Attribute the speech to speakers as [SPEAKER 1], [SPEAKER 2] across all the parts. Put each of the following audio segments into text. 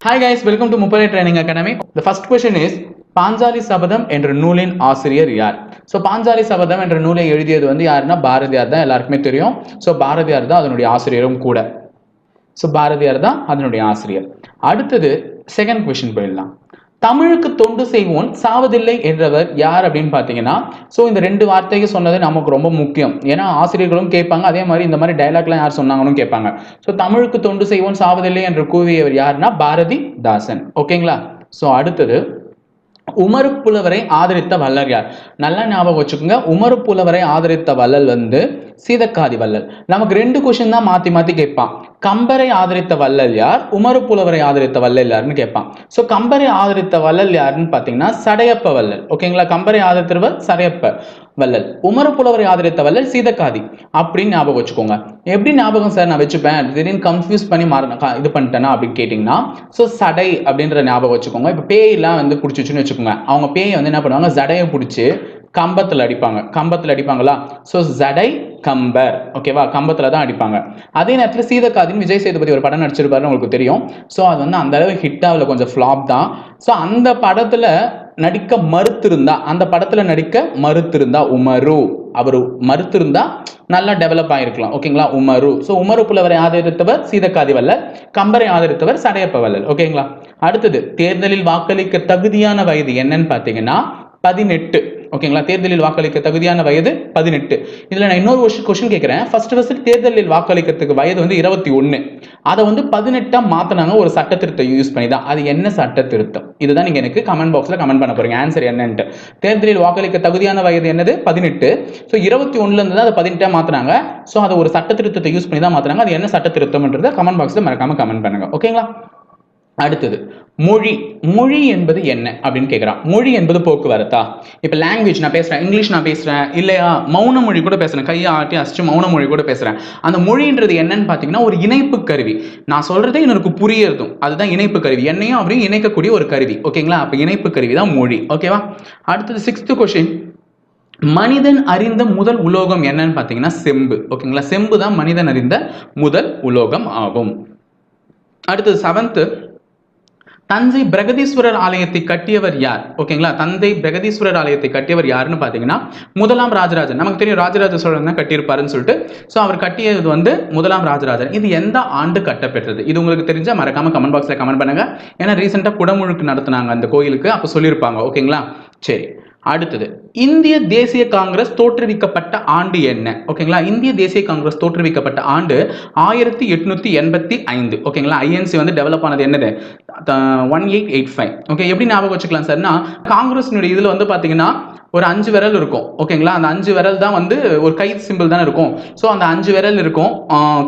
[SPEAKER 1] Hi guys, welcome to Mupare Training Academy. The first question is Panchali Sabatham என்ற நூலின் ஆசிரியர் யார்? ஸோ பாஞ்சாலி சபதம் என்ற நூலை எழுதியது வந்து யாருன்னா பாரதியார் தான், எல்லாருக்குமே தெரியும். ஸோ பாரதியார் தான் அதனுடைய ஆசிரியரும் கூட. ஸோ பாரதியார் தான் அதனுடைய ஆசிரியர். அடுத்தது செகண்ட் கொஸ்டின் போயிடலாம். தமிழுக்கு தொண்டு செய்வோன் சாவதில்லை என்றவர் யார் அப்படின்னு பார்த்தீங்கன்னா, ஸோ இந்த ரெண்டு வார்த்தைக்கு சொன்னது நமக்கு ரொம்ப முக்கியம். ஏன்னா ஆசிரியர்களும் கேட்பாங்க, அதே மாதிரி இந்த மாதிரி டைலாக்லாம் யார் சொன்னாங்கன்னு கேட்பாங்க. ஸோ தமிழுக்கு தொண்டு செய்வோன் சாவதில்லை என்று கூறியவர் யாருன்னா பாரதிதாசன். ஓகேங்களா? ஸோ அடுத்தது உமறு புலவரை ஆதரித்த வள்ளல் யார்? நல்லா ஞாபகம் வச்சுக்கோங்க. உமறு புலவரை ஆதரித்த வள்ளல் வந்து சீதக்காதி வள்ளல். நமக்கு ரெண்டு கொஸ்டின் தான் மாத்தி மாத்தி கேட்பான். கம்பரை ஆதரித்த வள்ளல் யார், உமறு புலவரை ஆதரித்த வள்ளல் யாருன்னு கேட்பான். ஸோ கம்பரை ஆதரித்த வள்ளல் யாருன்னு பார்த்தீங்கன்னா சடையப்ப வள்ளல். ஓகேங்களா? கம்பரை ஆதரித்தவர் சடையப்ப வள்ளல், உமறு புலவரை ஆதரித்த வள்ளல் சீதக்காதி அப்படின்னு ஞாபகம் வச்சுக்கோங்க. எப்படி ஞாபகம் சார் நான் வச்சுப்பேன், திடீர்னு கன்ஃபியூஸ் பண்ணி இது பண்ணிட்டேன்னா அப்படின்னு கேட்டிங்கன்னா, ஸோ சடை அப்படின்ற ஞாபகம் வச்சுக்கோங்க. இப்போ பேயெல்லாம் வந்து பிடிச்சிச்சுன்னு வச்சுக்கோங்க, அவங்க பேயை வந்து என்ன பண்ணுவாங்க, ஜடையை பிடிச்சி கம்பத்தில் அடிப்பாங்க. கம்பத்தில் அடிப்பாங்களா? ஸோ ஜடை கம்பர். ஓகேவா? கம்பத்தில் தான் அடிப்பாங்க. அதே நேரத்தில் சீதக்காதின்னு விஜய் சேதுபதி ஒரு படம் நடிச்சிருப்பாருன்னு உங்களுக்கு தெரியும். ஸோ அது வந்து அந்த அளவு ஹிட் ஆகல, கொஞ்சம் ஃப்ளாப் தான். ஸோ அந்த படத்தில் நடிக்க மறுத்திருந்தா உமரு, அவர் மறுத்திருந்தா நல்லா டெவலப் ஆயிருக்கலாம். ஓகேங்களா? உமரு. ஸோ உமரு புலவரை ஆதரித்தவர் சீதக்காதி வள்ளல், கம்பரை ஆதரித்தவர் சடையப்ப வள்ளல். ஓகேங்களா? அடுத்தது தேர்தலில் வாக்களிக்க தகுதியான வயது என்னன்னு பார்த்தீங்கன்னா 18. ஓகேங்களா? தேர்தலில் வாக்களிக்க தகுதியான வயது 18. இதுல நான் இன்னொரு கொஸ்டின் கேட்கிறேன். ஃபர்ஸ்ட் தேர்தலில் வாக்களிக்கிறதுக்கு வயது வந்து 21, அதை வந்து 18 மாத்தினாங்க ஒரு சட்ட திருத்தம் யூஸ் பண்ணி தான். அது என்ன சட்ட திருத்தம்? இதுதான் நீங்க எனக்கு கமெண்ட் பாக்ஸ்ல கமெண்ட் பண்ண போறீங்க, ஆன்சர் என்னன்ட்டு. தேர்தலில் வாக்களிக்க தகுதியான வயது என்னது? 18. ஸோ 21 இருந்து அதை 18 மாத்தினாங்க. ஸோ அதை ஒரு சட்ட திருத்தத்தை யூஸ் பண்ணி தான் மாத்தினாங்க. அது என்ன சட்ட திருத்தம்ன்றதை கமெண்ட் பாக்ஸ்ல மறக்காம கமெண்ட் பண்ணுங்க. ஓகேங்களா? அடுத்தது மொழி. மொழி என்பது என்ன அப்படின்னு கேட்குறான். மொழி என்பது போக்குவரத்தா? இப்போ லாங்குவேஜ் நான் பேசுகிறேன், இங்கிலீஷ் நான் பேசுகிறேன், இல்லையா மௌன மொழி கூட பேசுகிறேன், கையை ஆட்டி அசிச்சு மௌன மொழி கூட பேசுகிறேன். அந்த மொழின்றது என்னன்னு பார்த்தீங்கன்னா ஒரு இணைப்பு கருவி. நான் சொல்கிறதே எனக்கு புரியறதும் அதுதான் இணைப்பு கருவி. என்னையும் அவரையும் இணைக்கக்கூடிய ஒரு கருவி. ஓகேங்களா? அப்போ இணைப்பு கருவி தான் மொழி. ஓகேவா? அடுத்தது 6th கொஸ்டின். மனிதன் அறிந்த முதல் உலோகம் என்னன்னு பார்த்தீங்கன்னா செம்பு. ஓகேங்களா? செம்பு தான் மனிதன் அறிந்த முதல் உலோகம் ஆகும். அடுத்தது 7th. தஞ்சை பிரகதீஸ்வரர் ஆலயத்தை கட்டியவர் யார்? ஓகேங்களா? தந்தை பிரகதீஸ்வரர் ஆலயத்தை கட்டியவர் யாருன்னு பார்த்தீங்கன்னா முதலாம் ராஜராஜன். நமக்கு தெரியும் ராஜராஜ சோழன் தான் கட்டியிருப்பாருன்னு சொல்லிட்டு. ஸோ அவர் கட்டியது வந்து முதலாம் ராஜராஜன். இது எந்த ஆண்டு கட்டப்பெற்றது? இது உங்களுக்கு தெரிஞ்சா மறக்காம கமெண்ட் பாக்ஸ்ல கமெண்ட் பண்ணுங்க. ஏன்னா ரீசெண்டாக குடமுழுக்கு நடத்தினாங்க அந்த கோயிலுக்கு, அப்போ சொல்லியிருப்பாங்க. ஓகேங்களா? சரி. அடுத்தது இந்திய தேசிய காங்கிரஸ் தோற்றுவிக்கப்பட்ட ஆண்டு என்ன? ஓகேங்களா? இந்திய தேசிய காங்கிரஸ் தோற்றுவிக்கப்பட்ட ஆண்டு 1885. ஓகேங்களா? ஐஎன்சி வந்து டெவலப் ஆனது என்னது? 1885. ஓகே, எப்படி ஞாபகம் வச்சுக்கலாம் சார்னா, காங்கிரஸ்னுடைய இதுல வந்து பாத்தீங்கன்னா ஒரு 5 விரல் இருக்கும். ஓகேங்களா? அந்த 5 விரல் தான் வந்து ஒரு கை சிம்பிள் தானே இருக்கும். ஸோ அந்த 5 விரல் இருக்கும்,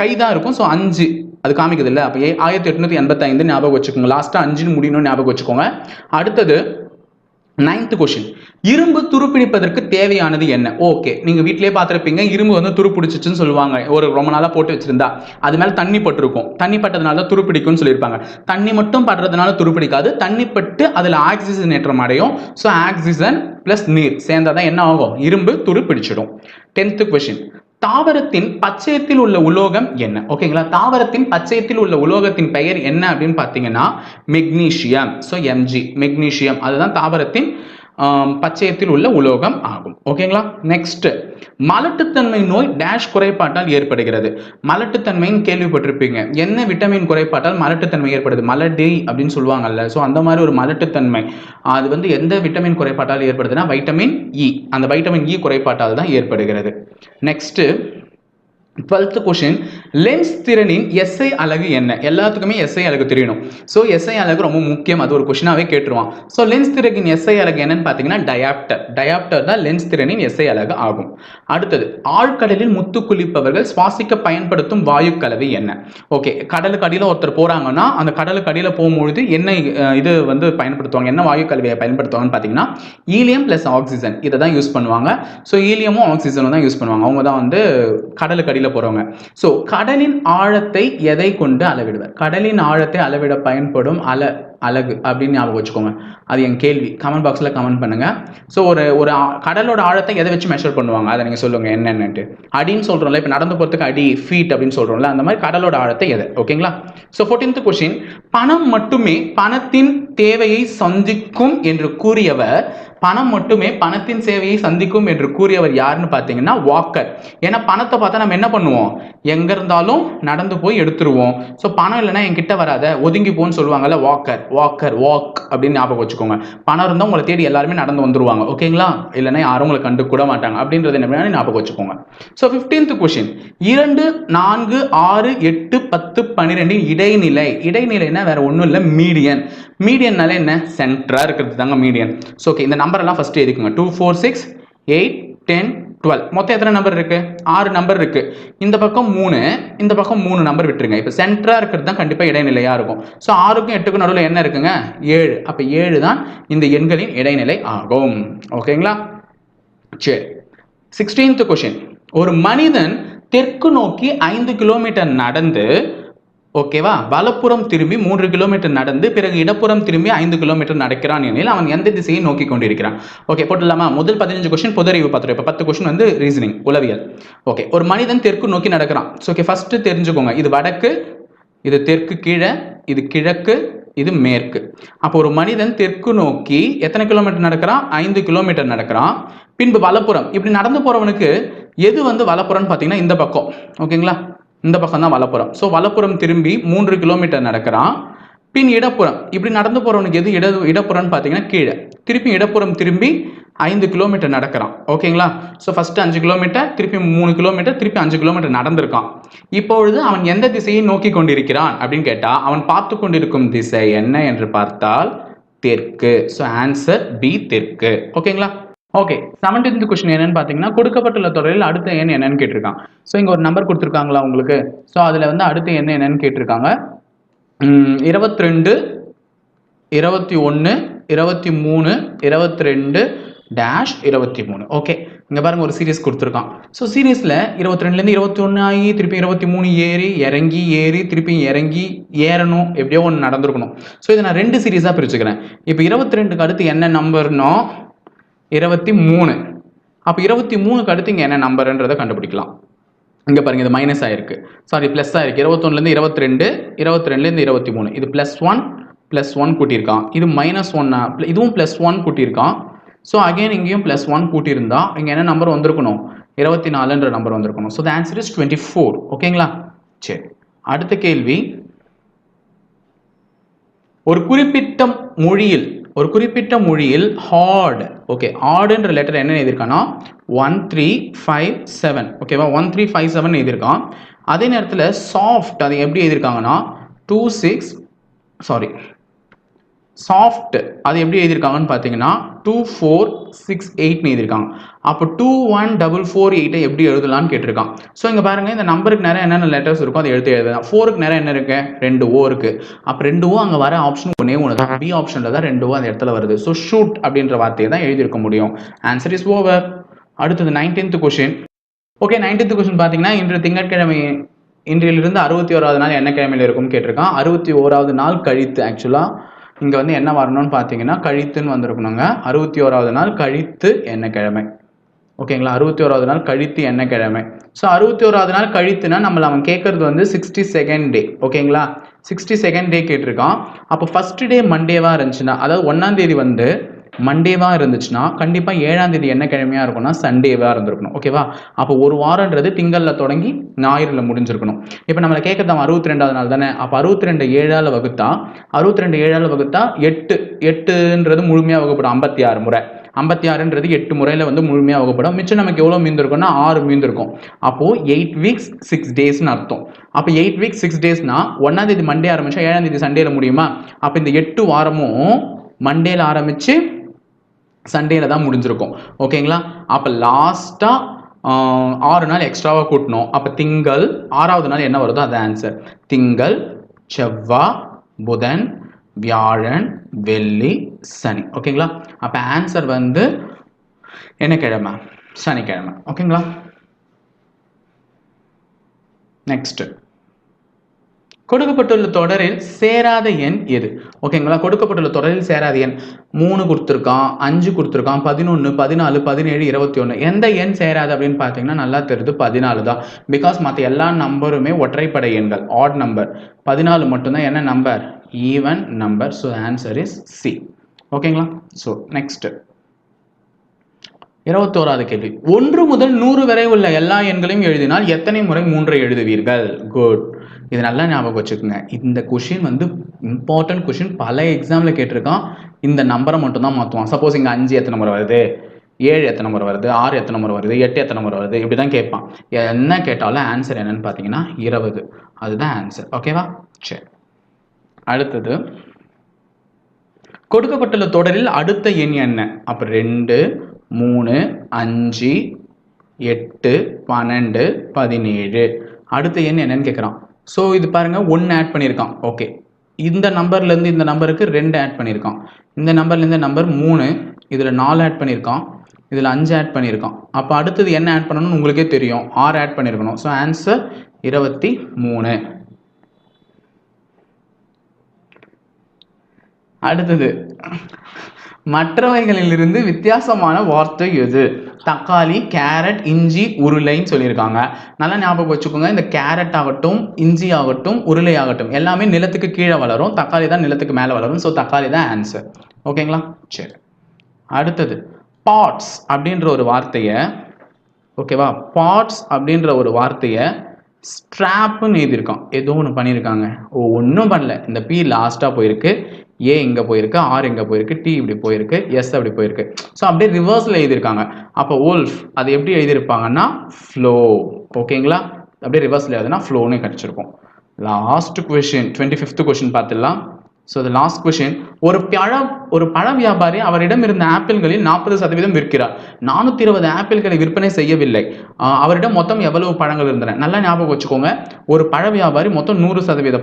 [SPEAKER 1] கை தான் இருக்கும். ஸோ 5 அது காமிக்குது இல்லை? அப்போ 1885 ஞாபகம் வச்சுக்கோங்க. லாஸ்ட்டாக 5 முடியணும்னு ஞாபகம் வச்சுக்கோங்க. அடுத்தது 9th கொஸ்டின். இரும்பு துருப்பிடிப்பதற்கு தேவையானது என்ன? ஓகே, நீங்க வீட்டிலேயே பார்த்துருப்பீங்க, இரும்பு வந்து துருப்பிடிச்சிச்சுன்னு சொல்லுவாங்க. ஒரு ரொம்ப நாளா போட்டு வச்சிருந்தா அது மேல தண்ணி பட்டிருக்கும், தண்ணி பட்டதுனால தான் துருப்பிடிக்கும்னு சொல்லியிருப்பாங்க. தண்ணி மட்டும் படுறதுனால துருப்பிடிக்காது, தண்ணி பட்டு அதில் ஆக்சிஜன் ஏற்றம் அடையும். ஸோ ஆக்சிஜன் பிளஸ் நீர் சேர்ந்தாதான் என்ன ஆகும்? இரும்பு துருப்பிடிச்சிடும். 10th question. தாவரத்தின் பச்சையத்தில் உள்ள உலோகம் என்ன? ஓகேங்களா? தாவரத்தின் பச்சையத்தில் உள்ள உலோகத்தின் பெயர் என்ன அப்படின்னு பார்த்தீங்கன்னா மெக்னீசியம். So MG, magnesium. அதுதான் தாவரத்தின் பச்சையத்தில் உள்ள உலோகம் ஆகும். ஓகேங்களா? நெக்ஸ்ட், மலட்டுத்தன்மை நோய் டேஷ் குறைபாட்டால் ஏற்படுகிறது. மலட்டுத்தன்மைன்னு கேள்விப்பட்டிருப்பீங்க. என்ன விட்டமின் குறைபாட்டால் மலட்டுத்தன்மை ஏற்படுது? மலடி அப்படின்னு சொல்லுவாங்கல்ல. ஸோ அந்த மாதிரி ஒரு மலட்டுத்தன்மை அது வந்து எந்த விட்டமின் குறைபாட்டால் ஏற்படுதுன்னா வைட்டமின் இ. அந்த வைட்டமின் இ குறைபாட்டால் தான் ஏற்படுகிறது. Next 12th question. லென்ஸ் திறனின் எஸ்ஐ அலகு என்ன? எல்லாத்துக்குமே எஸ்ஐ அலகு தெரியணும். ஸோ எஸ்ஐ அலகு ரொம்ப முக்கியம், அது ஒரு கொஸ்டினாவே கேட்டுருவான். ஸோ லென்ஸ் திறனின் எஸ்ஐ அலகு என்னன்னு பார்த்தீங்கன்னா டயாப்டர். டயாப்டர் தான் லென்ஸ் திறனின் எஸ்ஐ அலகு ஆகும். அடுத்தது ஆழ்கடலில் முத்து குளிப்பவர்கள் சுவாசிக்க பயன்படுத்தும் வாயு கலவை என்ன? ஓகே, கடலுக்கு அடியில் ஒருத்தர் போறாங்கன்னா அந்த கடலுக்கு அடியில் போகும்பொழுது என்ன இது வந்து பயன்படுத்துவாங்க, என்ன வாயு கலவையை பயன்படுத்துவாங்கன்னு பார்த்தீங்கன்னா ஈலியம் பிளஸ் ஆக்சிஜன் இதை தான் யூஸ் பண்ணுவாங்க. ஸோ ஈலியமும் ஆக்சிஜனும் தான் யூஸ் பண்ணுவாங்க. அவங்க தான் வந்து கடலுக்கு அடியில் போறவங்க. சோ கடலின் ஆழத்தை எதை கொண்டு அளவிடுவர்? கடலின் ஆழத்தை அளவிட பயன்படும் அலகு அப்படின்னு ஞாபகம் வச்சுக்கோங்க. அது என் கேள்வி. கமெண்ட் பாக்ஸில் கமெண்ட் பண்ணுங்க. ஸோ ஒரு கடலோட ஆழத்தை எதை வச்சு மெஷர் பண்ணுவாங்க, அதை நீங்கள் சொல்லுங்கள் என்னென்னட்டு. அடின்னு சொல்கிறோம்ல, இப்போ நடந்து போகிறதுக்கு அடி ஃபீட் அப்படின்னு சொல்கிறோம்ல, அந்த மாதிரி கடலோட ஆழத்தை எதை. ஓகேங்களா. ஸோ 14th கொஸ்டின், பணம் மட்டுமே பணத்தின் தேவையை சந்திக்கும் என்று கூறியவர், பணம் மட்டுமே பணத்தின் சேவையை சந்திக்கும் என்று கூறியவர் யாருன்னு பார்த்தீங்கன்னா வாக்கர். ஏன்னா பணத்தை பார்த்தா நம்ம என்ன பண்ணுவோம், எங்க இருந்தாலும் நடந்து போய் எடுத்துருவோம். ஸோ பணம் இல்லைன்னா என்கிட்ட வராத, ஒதுங்கி போன்னு சொல்லுவாங்கல்ல, வாக்கர். வாக் அப்படின்னு ஞாபகம் வச்சுக்கோங்க. பணம் இருந்தால் உங்களை தேடி எல்லாருமே நடந்து வந்துருவாங்க. ஓகேங்களா. இல்லைன்னா யாரும் உங்களை கண்டு கூட மாட்டாங்க அப்படின்றது என்ன ஞாபகம் வச்சுக்கோங்க. ஸோ 15th கொஸ்டின், 2, 4, 6, 8, 10, 12 இடைநிலைன்னா வேற ஒன்றும் இல்லை, மீடியன். மீடியன்னால என்ன, சென்டரா இருக்கிறது தாங்க மீடியன். ஸோ ஓகே, இந்த நம்பர் எல்லாம் ஃபர்ஸ்ட் எழுதிக்கோங்க. 2, 4, 6, 8, 10, 12. மொத்தம் எத்தனை நம்பர் இருக்கு, 6 நம்பர் இருக்கு. இந்த பக்கம் 3, இந்த பக்கம் 3 நம்பர் விட்டுருங்க. இப்போ சென்டரா இருக்கிறது தான் கண்டிப்பா இடைநிலையா இருக்கும். ஸோ 6க்கும் 8க்கும் நடுவில் என்ன இருக்குங்க, 7. அப்ப 7 தான் இந்த எண்களின் இடைநிலை ஆகும். ஓகேங்களா. சரி, 16th கொஸ்டின், ஒரு மனிதன் தெற்கு நோக்கி 5 கிலோமீட்டர் நடந்து, ஓகேவா, வலப்புறம் திரும்பி 3 கிலோமீட்டர் நடந்து பிறகு இடப்புறம் திரும்பி 5 கிலோமீட்டர் நடக்கிறான் எனில் அவன் எந்த திசையை நோக்கி கொண்டிருக்கிறான். ஓகே, போட்டுலாமா. முதல் 15 கொஸ்டின் பொதறிவு பார்த்துட்டு, இப்போ 10 கொஸ்டின் வந்து ரீசனிங், உளவியல். ஓகே, ஒரு மனிதன் தெற்கு நோக்கி நடக்கிறான். ஓகே, ஃபர்ஸ்ட் தெரிஞ்சுக்கோங்க, இது வடக்கு, இது தெற்கு கீழே, இது கிழக்கு, இது மேற்கு. அப்போ ஒரு மனிதன் தெற்கு நோக்கி எத்தனை கிலோமீட்டர் நடக்கிறான், 5 கிலோமீட்டர் நடக்கிறான். பின்பு வலப்புறம், இப்படி நடந்து போறவனுக்கு எது வந்து வலப்புறம்னு பார்த்தீங்கன்னா இந்த பக்கம். ஓகேங்களா, இந்த பக்கம் தான் வலப்புறம். ஸோ வலப்புறம் திரும்பி 3 கிலோமீட்டர் நடக்கிறான். பின் இடப்புறம், இப்படி நடந்து போறவனுக்கு எது இடப்புறம்னு பார்த்தீங்கன்னா கீழே. திருப்பி இடப்புறம் திரும்பி 5 கிலோமீட்டர் நடக்கிறான். ஓகேங்களா. ஸோ ஃபர்ஸ்ட் 5 கிலோமீட்டர், திருப்பி 3 கிலோமீட்டர், திருப்பி 5 கிலோமீட்டர் நடந்திருக்கான். இப்பொழுது அவன் எந்த திசையை நோக்கி கொண்டிருக்கிறான் அப்படின்னு கேட்டா, அவன் பார்த்து கொண்டிருக்கும் திசை என்ன என்று பார்த்தால் தெற்கு. ஸோ ஆன்சர் பி, தெற்கு. ஓகேங்களா. ஓகே, 17th கொஸ்டின் என்னன்னு பார்த்தீங்கன்னா, கொடுக்கப்பட்டுள்ள தொடரில் அடுத்த எண் என்னன்னு கேட்டிருக்காங்க. ஸோ இங்கே ஒரு நம்பர் கொடுத்துருக்காங்களா உங்களுக்கு. ஸோ அதில் வந்து அடுத்த எண் என்னன்னு கேட்டிருக்காங்க. 22, 21, 23, 22 டேஷ் 23. ஓகே, இங்கே பாருங்க ஒரு சீரீஸ் கொடுத்துருக்கான். ஸோ சீரீஸில் 22லேருந்து 21 ஆகி திருப்பி 23 ஏறி இறங்கி ஏறி திருப்பி இறங்கி ஏறணும், எப்படியோ ஒன்று நடந்திருக்கணும். ஸோ இதை நான் 2 சீரீஸாக பிரிச்சுக்கிறேன். இப்போ 22க்கு அடுத்து என்ன நம்பர்னோ 23. அப்போ 23க்கு அடுத்து இங்கே என்ன நம்பர்ன்றதை கண்டுபிடிக்கலாம். இங்கே பாருங்க, இது மைனஸ் ஆயிருக்கு, சாரி பிளஸ் ஆயிருக்கு. 21லேருந்து 22, 22லேருந்து 23, இது +1 கூட்டியிருக்கான். இது -1, இதுவும் +1 கூட்டியிருக்கான். ஸோ அகைன் இங்கேயும் +1 கூட்டியிருந்தா இங்கே என்ன நம்பர் வந்திருக்கணும், 24ன்ற நம்பர் வந்திருக்கணும். So the answer is 24. ஓகேங்களா. சரி, அடுத்த கேள்வி, ஒரு குறிப்பிட்ட மொழியில் ஹார்ட். ஓகே, ஹார்டுன்ற லெட்டர் என்ன எழுதியிருக்கான்னா 1357. ஓகேவா, 1357 எழுதியிருக்கான். அதே நேரத்தில் சாஃப்ட் அதை எப்படி எழுதியிருக்காங்கன்னா சாஃப்ட் அது எப்படி எழுதியிருக்காங்கன்னு பார்த்தீங்கன்னா 2468 எழுதியிருக்காங்க. அப்போ 21448 எப்படி எழுதலாம்னு கேட்டிருக்கான். ஸோ இங்கே பாருங்க, இந்த நம்பருக்கு நேரம் என்னென்ன லெட்டர்ஸ் இருக்கும் அதை எழுதலாம். 4க்கு நேரம் என்ன இருக்கு, 2 O இருக்கு. அப்போ 2 O அங்கே வர ஆப்ஷன் ஒன்று தான், பி ஆப்ஷனில் தான் 2 O அந்த இடத்துல வருது. ஸோ ஷூட் அப்படின்ற வார்த்தையை தான் எழுதியிருக்க முடியும். Answer is over. அடுத்தது 19th question. Okay, 19th question பார்த்தீங்கன்னா, இன்று திங்கட்கிழமை, இன்றிலிருந்து 61வது நாள் என்ன கிழமையில் இருக்கும்னு கேட்டிருக்கான். 61வது நாள் கழித்து, ஆக்சுவலாக இங்கே வந்து என்ன வரணும்னு பார்த்தீங்கன்னா கழித்துன்னு வந்திருக்கணுங்க. 61வது நாள் கழித்து என்ன கிழமை. ஓகேங்களா, 61வது நாள் கழித்து என்ன கிழமை. ஸோ 61வது நாள் கழித்துனா அவன் கேட்கறது வந்து 62nd டே. ஓகேங்களா, 62nd டே கேட்டிருக்கான். அப்போ ஃபர்ஸ்ட் டே மண்டேவா இருந்துச்சுன்னா, அதாவது 1ஆம் தேதி வந்து மண்டேவா இருந்துச்சுன்னா கண்டிப்பா 7ஆம் தேதி என்ன கிழமையா இருக்கும்னா சண்டேவா இருந்திருக்கணும். ஓகேவா, அப்போ ஒரு வாரம்ன்றது திங்கள்ல தொடங்கி ஞாயிறுல முடிஞ்சிருக்கணும். இப்போ நம்மளை கேட்கறது 62வது நாள் தானே. அப்போ 62 7ஆல் வகுத்தா 8ன்றது முழுமையாக வகுப்படும். 56 முறை, 56ன்றது 8 முறையில் வந்து முழுமையாக வகுப்படும். மிச்சம் நமக்கு எவ்வளோ மீந்திருக்கும்னா 6 மீந்திருக்கும். அப்போ 8 வீக்ஸ் 6 டேஸ்ன்னு அர்த்தம். அப்போ 8 வீக்ஸ் 6 டேஸ்னா 1ஆம் தேதி மண்டே ஆரம்பிச்சா 7ஆம் தேதி சண்டேல முடியுமா. அப்போ இந்த 8 வாரமும் மண்டேல ஆரம்பிச்சு சண்டேல தான் முடிஞ்சிருக்கும். ஓகேங்களா, அப்போ லாஸ்டா 6 நாள் எக்ஸ்ட்ராவா கூட்டணும். அப்போ திங்கள் 6வது நாள் என்ன வருதோ அது ஆன்சர். திங்கள், செவ்வாய், புதன், வியாழன், வெள்ளி, சனி. ஓகேங்களா, அப்போ ஆன்சர் வந்து என்ன கிழமை, சனிக்கிழமை. ஓகேங்களா. நெக்ஸ்ட் கொடுக்கப்பட்டுள்ள தொடரில் சேராத எண் எது? ஓகேங்களா, கொடுக்கப்பட்டுள்ள தொடரில் சேராத எண் 3 கொடுத்துருக்கான், 5 கொடுத்துருக்கான், 11, 14, 17, 21. எந்த எண் சேராது அப்படின்னு பார்த்தீங்கன்னா நல்லா தெரியுது 14 தான். பிகாஸ் மற்ற எல்லா நம்பருமே ஒற்றைப்படை எண்கள், ஆட் நம்பர். 14 மட்டும்தான் என்ன number? Even number. So answer is C. ஓகேங்களா. ஸோ நெக்ஸ்ட் 21வது கேள்வி. 1 முதல் 100 வரை உள்ள எல்லா எண்களையும் எழுதினால் எத்தனை முறை 3 எழுதுவீர்கள்? குட். இது நல்லா ஞாபகம் வச்சுக்கோங்க. இந்த கொஷின் வந்து இம்பார்ட்டன்ட் கொஷின். பல எக்ஸாமில் கேட்டிருக்கான். இந்த நம்பரை மட்டும் தான் மாற்றுவான். சப்போஸ் இங்கே 5 எத்தனை முறை வருது, 7 எத்தனை முறை வருது, 6 எத்தனை முறை வருது, 8 எத்தனை முறை வருது, இப்படி தான் கேட்பான். என்ன கேட்டாலும் ஆன்சர் என்னன்னு பார்த்தீங்கன்னா 20. அதுதான் ஆன்சர். ஓகேவா. சரி, அடுத்தது கொடுக்கப்பட்டுள்ள தொடரில் அடுத்த எண் என்ன? அப்போ 2, 3, 5, 8, 12, 17. அடுத்த எண் என்னன்னு கேட்குறான். ஸோ இது பாருங்க, 1 ஆட் பண்ணியிருக்கான். ஓகே, இந்த நம்பர்லேருந்து இந்த நம்பருக்கு 2 ஆட் பண்ணியிருக்கான். இந்த நம்பர்லேருந்து நம்பர் 3, இதில் 4 ஆட் பண்ணியிருக்கான், இதில் 5 ஆட் பண்ணியிருக்கான். அப்போ அடுத்தது என்ன ஆட் பண்ணணும்னு உங்களுக்கே தெரியும், 6 ஆட் பண்ணியிருக்கணும். So answer 23. அடுத்தது மற்றவைகளிலிருந்து வித்தியாசமான வார்த்தை எது? தக்காளி, கேரட், இஞ்சி, உருளைன்னு சொல்லியிருக்காங்க. நல்லா ஞாபகம் வச்சுக்கோங்க. இந்த கேரட் ஆகட்டும், இஞ்சி ஆகட்டும், உருளை ஆகட்டும் எல்லாமே நிலத்துக்கு கீழே வளரும். தக்காளி தான் நிலத்துக்கு மேலே வளரும். ஸோ தக்காளி தான் ஆன்சர். ஓகேங்களா. சரி, அடுத்தது பாட்ஸ் அப்படின்ற ஒரு வார்த்தையை, ஓகேவா, பாட்ஸ் அப்படின்ற ஒரு வார்த்தையை ஸ்ட்ராப்னு எழுதியிருக்கான். ஏதோ ஒன்று பண்ணியிருக்காங்க. ஒன்றும் பண்ணல. இந்த பி லாஸ்ட்டாக போயிருக்கு, ஏ இங்கே போயிருக்கு, ஆர் இங்கே போயிருக்கு, டி இப்படி போயிருக்கு, எஸ் அப்படி போயிருக்கு. ஸோ அப்படியே ரிவர்ஸில் எழுதியிருக்காங்க. அப்போ ஓல்ஃப் அது எப்படி எழுதியிருப்பாங்கன்னா ஃப்ளோ. ஓகேங்களா. அப்படியே ரிவர்ஸில் எழுதுனா ஃப்ளோன்னு கிடச்சிருக்கும். லாஸ்ட் கொஷின், 25th கொஷின் பார்த்துடலாம். So the last question. ஒரு பழ வியாபாரி அவரிடம் இருந்த ஆப்பிள்களில் 40% விற்கிறார். 420 ஆப்பிள்களை விற்பனை செய்யவில்லை. அவரிடம் மொத்தம் எவ்வளவு பழங்கள் இருந்தன? நல்லா ஞாபகம் வச்சுக்கோங்க. ஒரு பழ வியாபாரி மொத்தம் 100%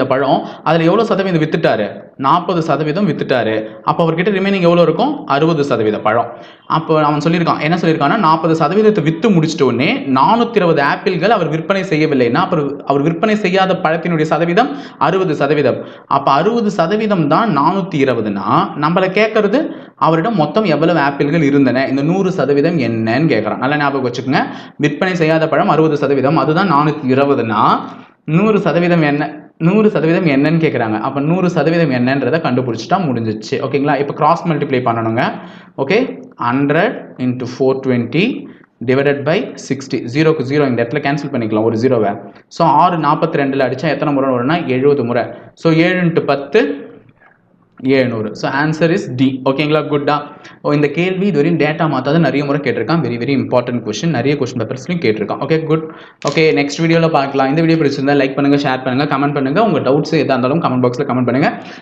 [SPEAKER 1] பழம், அதில் எவ்வளோ சதவீதம் வித்துட்டாரு? 40% வித்துட்டாரு. அப்போ அவர்கிட்ட ரிமைனிங் எவ்வளோ இருக்கும்? 60% பழம். அப்போ அவன் சொல்லியிருக்கான், என்ன சொல்லியிருக்கான்னா 40% வித்து முடிச்சிட்ட உடனே 420 ஆப்பிள்கள் அவர் விற்பனை செய்யவில்லைன்னா அப்புறம் அவர் விற்பனை செய்யாத பழத்தினுடைய சதவீதம் 60%. அப்போ 60% தான் 420னா நம்மளை கேட்கறது அவரிடம் மொத்தம் எவ்வளவு ஆப்பிள்கள் இருந்தன, இந்த 100% என்னன்னு கேட்குறான். நல்லா ஞாபகம் வச்சுக்கோங்க. விற்பனை செய்யாத பழம் 60%, அதுதான் 420னா 100% என்ன, 100% என்னன்னு கேட்குறாங்க. அப்போ 100% என்னன்றதை கண்டுபிடிச்சிட்டா முடிஞ்சிச்சு. ஓகேங்களா. இப்போ கிராஸ் மல்டிப்ளை பண்ணணுங்க. Okay, 100 × 420 divided by 60. 0க்கு 0 இந்த இடத்துல கேன்சல் பண்ணிக்கலாம் ஒரு 0வை. ஸோ 6 42 அடித்தா எத்தனை முறை வரும்னா 70 முறை. So 7 × 10 700. So answer is D. ஓகேங்களா. குட்டா. இந்த கேள்வி இதுவரையும் டேட்டா மாற்றாத நிறைய முறை கேட்டிருக்கான். Very very important question. நிறைய கொஸ்டின் பேப்பர்ஸ்லையும் கேட்டிருக்கான். Okay, good. ஓகே, நெக்ஸ்ட் வீடியோவில் பார்க்கலாம். இந்த வீடியோ பிடிச்சிருந்தா லைக் பண்ணுங்கள், ஷேர் பண்ணுங்கள், கமெண்ட் பண்ணுங்கள். உங்கள் டவுட்ஸ் எதாக இருந்தாலும் கமெண்ட் பாக்ஸில் கமெண்ட் பண்ணுங்கள்.